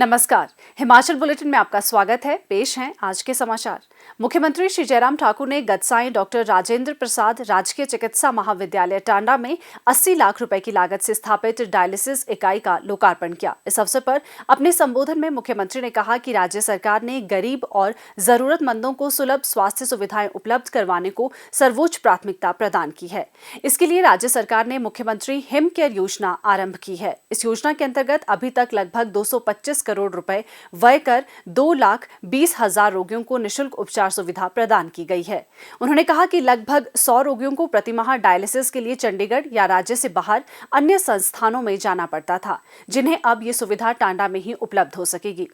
नमस्कार। हिमाचल बुलेटिन में आपका स्वागत है। पेश हैं आज के समाचार। मुख्यमंत्री श्री जयराम ठाकुर ने गत सायं डॉक्टर राजेंद्र प्रसाद राजकीय चिकित्सा महाविद्यालय टांडा में 80 लाख रुपए की लागत से स्थापित डायलिसिस इकाई का लोकार्पण किया। इस अवसर पर अपने संबोधन में मुख्यमंत्री ने कहा कि राज्य सरकार ने गरीब और जरूरतमंदों को सुलभ स्वास्थ्य सुविधाएं उपलब्ध करवाने को सर्वोच्च प्राथमिकता प्रदान की है। इसके लिए राज्य सरकार ने मुख्यमंत्री हिम केयर योजना आरंभ की है। इस योजना के अंतर्गत अभी तक लगभग 225 करोड़ रुपए व्यय कर 2,20,000 रोगियों को निःशुल्क उपचार सुविधा प्रदान की गई है। उन्होंने कहा कि लगभग 100 रोगियों को प्रतिमाह डायलिसिस के लिए चंडीगढ़ या राज्य से बाहर अन्य संस्थानों में जाना पड़ता था, जिन्हें अब ये सुविधा टांडा में ही उपलब्ध हो सकेगी।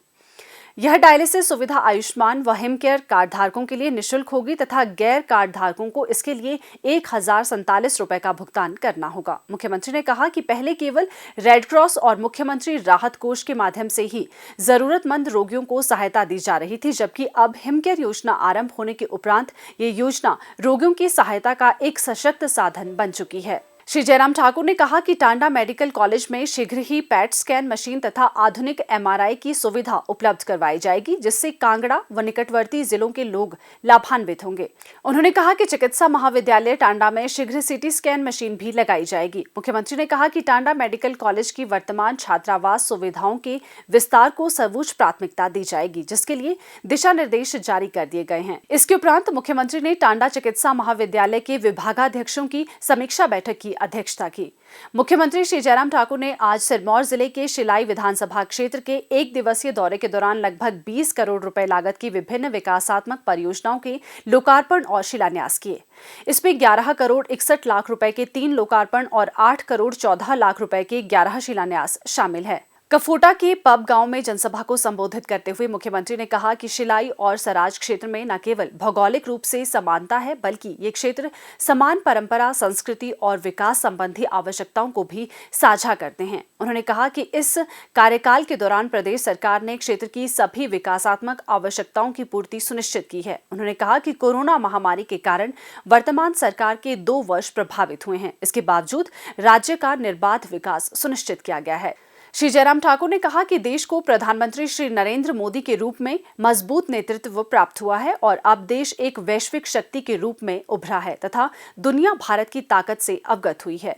यह डायलिसिस सुविधा आयुष्मान व हिम केयर कार्ड धारकों के लिए निःशुल्क होगी तथा गैर कार्ड धारकों को इसके लिए 1,047 रुपए का भुगतान करना होगा। मुख्यमंत्री ने कहा कि पहले केवल रेड क्रॉस और मुख्यमंत्री राहत कोष के माध्यम से ही जरूरतमंद रोगियों को सहायता दी जा रही थी, जबकि अब हिम केयर योजना आरंभ होने के उपरांत ये योजना रोगियों की सहायता का एक सशक्त साधन बन चुकी है। श्री जयराम ठाकुर ने कहा कि टांडा मेडिकल कॉलेज में शीघ्र ही पैट स्कैन मशीन तथा आधुनिक MRI की सुविधा उपलब्ध करवाई जाएगी, जिससे कांगड़ा व निकटवर्ती जिलों के लोग लाभान्वित होंगे। उन्होंने कहा कि चिकित्सा महाविद्यालय टांडा में शीघ्र CT स्कैन मशीन भी लगाई जाएगी। मुख्यमंत्री ने कहा कि टांडा मेडिकल कॉलेज की वर्तमान छात्रावास सुविधाओं के विस्तार को सर्वोच्च प्राथमिकता दी जाएगी, जिसके लिए दिशा निर्देश जारी कर दिए गए हैं। इसके उपरांत मुख्यमंत्री ने टांडा चिकित्सा महाविद्यालय के विभागाध्यक्षों की समीक्षा बैठक की अध्यक्षता की। मुख्यमंत्री श्री जयराम ठाकुर ने आज सिरमौर जिले के शिलाई विधानसभा क्षेत्र के एक दिवसीय दौरे के दौरान लगभग 20 करोड़ रुपए लागत की विभिन्न विकासात्मक परियोजनाओं के लोकार्पण और शिलान्यास किए। इसमें 11 करोड़ 61 लाख रुपए के 3 लोकार्पण और 8 करोड़ 14 लाख रुपए के 11 शिलान्यास शामिल है। कफोटा के पब गांव में जनसभा को संबोधित करते हुए मुख्यमंत्री ने कहा कि शिलाई और सराज क्षेत्र में न केवल भौगोलिक रूप से समानता है, बल्कि ये क्षेत्र समान परंपरा, संस्कृति और विकास संबंधी आवश्यकताओं को भी साझा करते हैं। उन्होंने कहा कि इस कार्यकाल के दौरान प्रदेश सरकार ने क्षेत्र की सभी विकासात्मक आवश्यकताओं की पूर्ति सुनिश्चित की है। उन्होंने कहा कि कोरोना महामारी के कारण वर्तमान सरकार के 2 वर्ष प्रभावित हुए हैं। इसके बावजूद राज्य का निर्बाध विकास सुनिश्चित किया गया है। श्री जयराम ठाकुर ने कहा कि देश को प्रधानमंत्री श्री नरेंद्र मोदी के रूप में मजबूत नेतृत्व प्राप्त हुआ है और अब देश एक वैश्विक शक्ति के रूप में उभरा है तथा दुनिया भारत की ताकत से अवगत हुई है।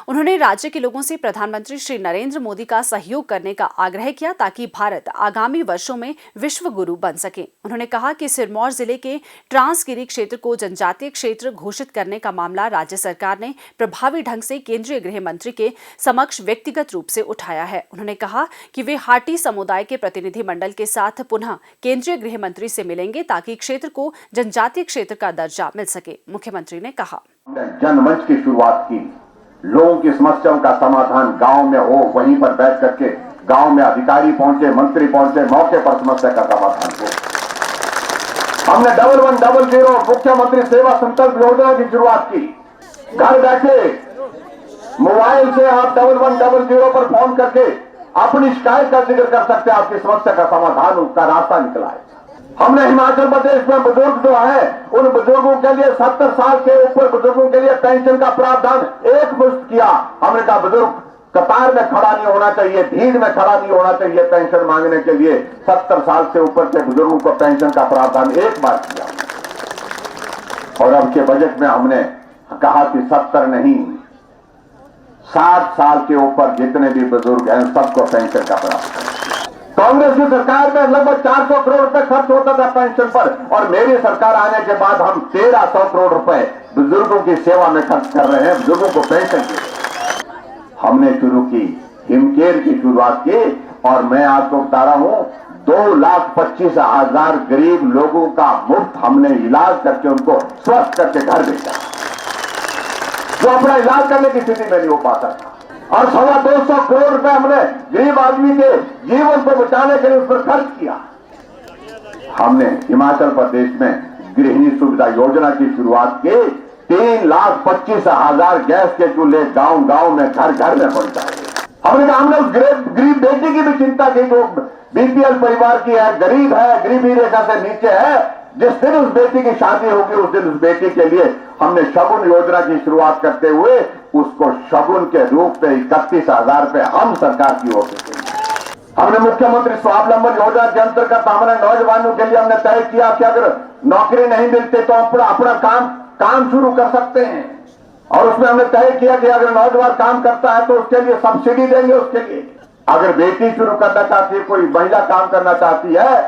उन्होंने राज्य के लोगों से प्रधानमंत्री श्री नरेंद्र मोदी का सहयोग करने का आग्रह किया ताकि भारत आगामी वर्षों में विश्व गुरु बन सके। उन्होंने कहा कि सिरमौर जिले के ट्रांसगिरी क्षेत्र को जनजातीय क्षेत्र घोषित करने का मामला राज्य सरकार ने प्रभावी ढंग से केंद्रीय गृह मंत्री के समक्ष व्यक्तिगत रूप से उठाया है। उन्होंने कहा कि वे हाटी समुदाय के प्रतिनिधि मंडल के साथ पुनः केंद्रीय गृह मंत्री से मिलेंगे ताकि क्षेत्र को जनजातीय क्षेत्र का दर्जा मिल सके। मुख्यमंत्री ने कहा, जनमंच की शुरुआत की, लोगों की समस्याओं का समाधान गांव में हो, वहीं पर बैठ करके गांव में अधिकारी पहुंचे, मंत्री पहुंचे, मौके पर समस्या का समाधान हो। हमने 1100 मुख्यमंत्री सेवा संकल्प योजना की शुरुआत की। घर बैठे मोबाइल से आप 1100 पर फोन करके अपनी शिकायत का जिक्र कर सकते हैं, आपकी समस्या का समाधान, उसका रास्ता निकला है। हमने हिमाचल प्रदेश में बुजुर्ग जो है, उन बुजुर्गों के लिए 70 साल के ऊपर बुजुर्गों के लिए पेंशन का प्रावधान एकमुश्त किया। हमने कहा बुजुर्ग कतार में खड़ा नहीं होना चाहिए, भीड़ में खड़ा नहीं होना चाहिए पेंशन मांगने के लिए। 70 साल से ऊपर के बुजुर्गों को पेंशन का प्रावधान एक बार किया। और अब के बजट में हमने कहा कि 70 नहीं, 60 साल के ऊपर जितने भी बुजुर्ग हैं सबको पेंशन का प्रावधान। कांग्रेस की सरकार में लगभग 400 करोड़ रुपए खर्च होता था पेंशन पर, और मेरी सरकार आने के बाद हम 1300 करोड़ रुपए बुजुर्गों की सेवा में खर्च कर रहे हैं, बुजुर्गों को पेंशन की। हमने शुरू की हिम केयर की शुरुआत की, और मैं आपको बता रहा हूं 2,25,000 गरीब लोगों का मुफ्त हमने इलाज करके उनको स्वस्थ करके घर भेजा, जो अपना इलाज करने की स्थिति में नहीं हो पाता था। और 225 करोड़ रुपए हमने गरीब आदमी के जीवन को बचाने के लिए उस पर खर्च किया। हमने हिमाचल प्रदेश में गृहिणी सुविधा योजना की शुरुआत की। 3,25,000 गैस के चूल्हे गांव गांव में घर घर में पहुंचाए। हमने उस गरीब बेटी की भी चिंता की जो BPL परिवार की है, गरीब है, गरीबी रेखा से नीचे है। जिस दिन उस बेटी की शादी होगी उस दिन उस बेटी के लिए हमने शगुन योजना की शुरुआत करते हुए उसको शगुन के रूप में 31,000 रुपए हम सरकार की ओर से देंगे। हमने मुख्यमंत्री स्वावलंबन योजना के अंतर्गत हमारे नौजवानों के लिए हमने तय किया कि अगर नौकरी नहीं मिलती तो अपना काम शुरू कर सकते हैं। और उसमें हमने तय किया कि अगर नौजवान काम करता है तो उसके लिए सब्सिडी देंगे। उसके लिए अगर बेटी शुरू करना चाहती है, कोई महिला काम करना चाहती है,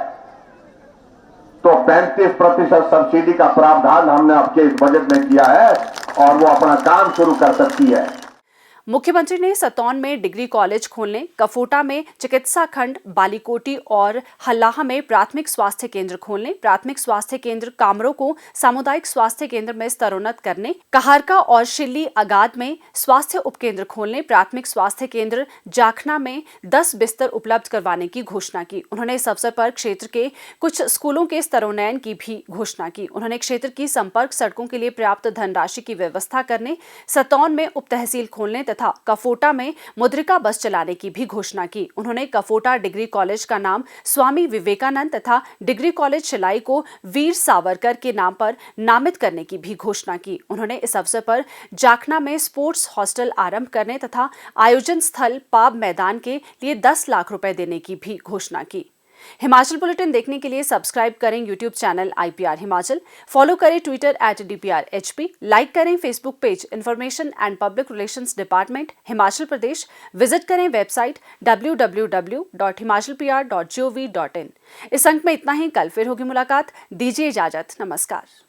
तो 35% सब्सिडी का प्रावधान हमने आपके इस बजट में किया है और वो अपना काम शुरू कर सकती है। मुख्यमंत्री ने सतौन में डिग्री कॉलेज खोलने, कफोटा में चिकित्सा खंड, बालीकोटी और हल्लाह में प्राथमिक स्वास्थ्य केंद्र खोलने, प्राथमिक स्वास्थ्य केंद्र कामरों को सामुदायिक स्वास्थ्य केंद्र में स्तरोन्नत करने, कहारका और शिल्ली अगाध में स्वास्थ्य उपकेंद्र खोलने, प्राथमिक स्वास्थ्य केंद्र जाखना में 10 बिस्तर उपलब्ध करवाने की घोषणा की। उन्होंने इस अवसर पर क्षेत्र के कुछ स्कूलों के स्तरोन्नयन की भी घोषणा की। उन्होंने क्षेत्र की संपर्क सड़कों के लिए पर्याप्त धनराशि की व्यवस्था करने, सतौन में उप तहसील खोलने तथा कफोटा में मुद्रिका बस चलाने की भी घोषणा की। उन्होंने कफोटा डिग्री कॉलेज का नाम स्वामी विवेकानंद तथा डिग्री कॉलेज शिलाई को वीर सावरकर के नाम पर नामित करने की भी घोषणा की। उन्होंने इस अवसर पर जाखना में स्पोर्ट्स हॉस्टल आरंभ करने तथा आयोजन स्थल पाब मैदान के लिए 10 लाख रुपए देने की भी घोषणा की। हिमाचल बुलेटिन देखने के लिए सब्सक्राइब करें YouTube channel IPR Himachal, follow करें ट्विटर @DPRHP, लाइक करें Facebook page information and public relations department Himachal Pradesh, visit करें वेबसाइट www.himachalpr.gov.in। इस अंक में इतना ही। कल फिर होगी मुलाकात। दीजिए इजाजत। नमस्कार।